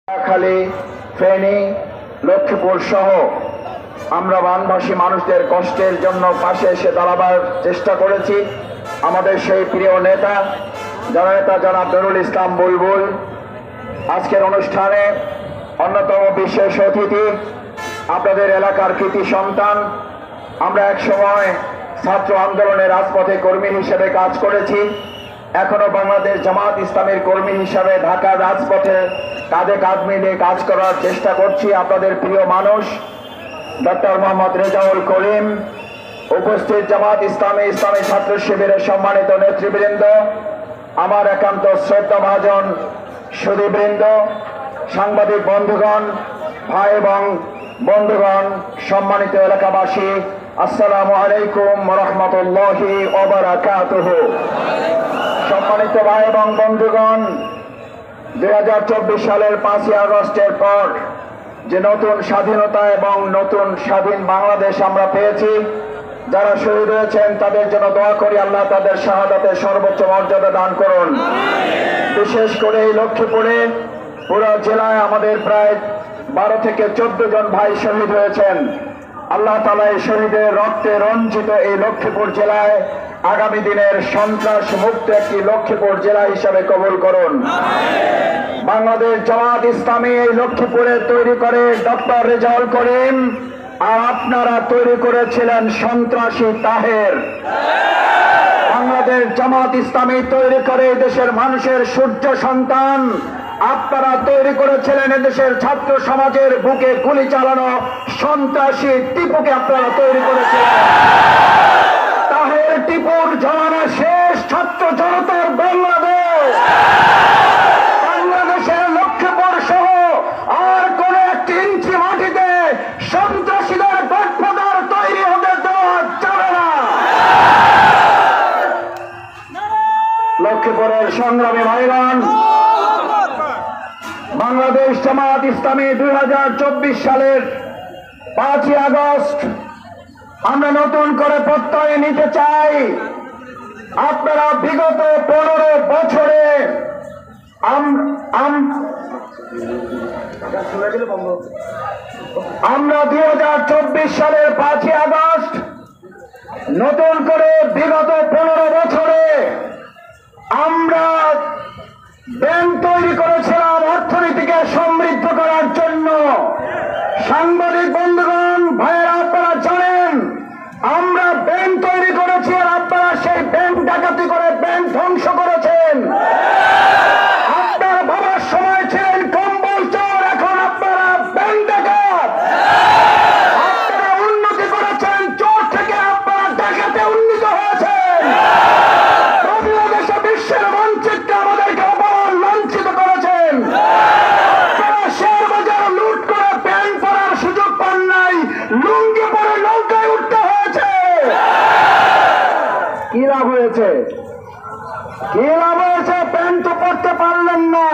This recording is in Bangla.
নোয়াখালী, ফেনী, লক্ষ্মীপুর সহ আমরা বানভাসী মানুষদের কষ্টের জন্য পাশে এসে দাঁড়াবার চেষ্টা করেছি। আমাদের সেই প্রিয় নেতা জনাব নুরুল ইসলাম বুলবুল আজকের অনুষ্ঠানে অন্যতম বিশেষ অতিথি, আপনাদের এলাকার কৃতি সন্তান। আমরা এক সময় ছাত্র আন্দোলনের রাজপথে কর্মী হিসেবে কাজ করেছি, এখনো বাংলাদেশ জামাত ইসলামের কর্মী হিসাবে ঢাকার রাজপথে কাঁধে কাঁধ মিলিয়ে কাজ করার চেষ্টা করছি। আপনাদের প্রিয় মানুষ ডক্টর মোহাম্মদ রেজাউল করিম, উপস্থিত জামাত ইসলামী ছাত্র শিবিরের সম্মানিত নেতৃবৃন্দ, আমার একান্ত শ্রদ্ধাভাজন সুধীবৃন্দ, সাংবাদিক বন্ধুগণ, ভাই এবং বন্ধুগণ, সম্মানিত এলাকাবাসী, আসসালামু আলাইকুম ওয়া রাহমাতুল্লাহি ওয়া বারাকাতুহু। সম্মানিত ভাই এবং বন্ধুগণ, 2024 সালের 5ই আগস্টের পর যে নতুন স্বাধীনতা এবং নতুন স্বাধীন বাংলাদেশ আমরা পেয়েছি, যারা শহীদ হয়েছেন তাদের জন্য দোয়া করি, আল্লাহ তাদের শাহাদাতের সর্বোচ্চ মর্যাদা দান করুন। বিশেষ করে এই লক্ষ্মীপুরে পুরো জেলায় আমাদের প্রায় 12 থেকে 14 জন ভাই শহীদ হয়েছেন। আল্লাহ তাআলা এই শহীদের রক্তে রঞ্জিত এই লক্ষ্মীপুর জেলায় আগামী দিনের সন্ত্রাস মুক্ত একটি লক্ষ্মীপুর জেলা হিসাবে কবুল করুন। বাংলাদেশ জামাত ইসলামী এই লক্ষ্মীপুরে তৈরি করে ডক্টর রেজাউল করিম, আর আপনারা তৈরি করেছিলেন সন্ত্রাসী তাহের। বাংলাদেশ জামাত ইসলামী তৈরি করে দেশের মানুষের সূর্য সন্তান, আপনারা তৈরি করেছিলেন এদেশের ছাত্র সমাজের বুকে গুলি চালানো সন্ত্রাসী টিপুকে আপনারা তৈরি করেছিলেন। তাহের টিপুর জমানা শেষ, ছাত্র জনতার বাংলাদেশের লক্ষ্মীপুর সহ আর কোন একটি ইঞ্চি মাটিতে সন্ত্রাসীদের গঠফাদার তৈরি হতে দেওয়া যাবে না। লক্ষ্মীপুরের সংগ্রামী ভাইরান, বাংলাদেশ জামাত ইসলামী 2024 সালের 5ই আগস্ট আমরা নতুন করে প্রত্যয় নিতে চাই। আপনারা বিগত 15 বছরে আমরা 2024 সালের 5ই আগস্ট নতুন করে বিগত 15 বছরে আমরা ব্যাংক তৈরি করেছিলাম অর্থনীতিকে সমৃদ্ধ করার জন্য। সাংবাদিক বন্ধুগণ, ভাইয়েরা, আপনারা জানেন আমরা ব্যাংক তৈরি করেছি, আর আপনারা সেই ব্যাংক ডাকাতি করে ব্যাংক ধ্বংস করেছেন। আপনার বাবার সময় ছিলেন কম্বল চোর, এখন আপনারা ব্যাংক ডাকাত। আপনারা উন্নতি করেছেন, চোর থেকে আপনারা ডাকাতে উন্নীত হয়েছেন। বাংলাদেশে বিশ্বের মানচিত্রে আমাদেরকে অপমান লাঞ্ছিত করেছেন। তারা শেয়ার বাজার লুট করে প্যান্ট পরার সুযোগ পান নাই, লুঙ্গি পরে নৌকায় উঠতে হয়েছে। কি লাভ হয়েছে? কি লাভ হয়েছে? প্যান্ট তো পরতে পারলেন না।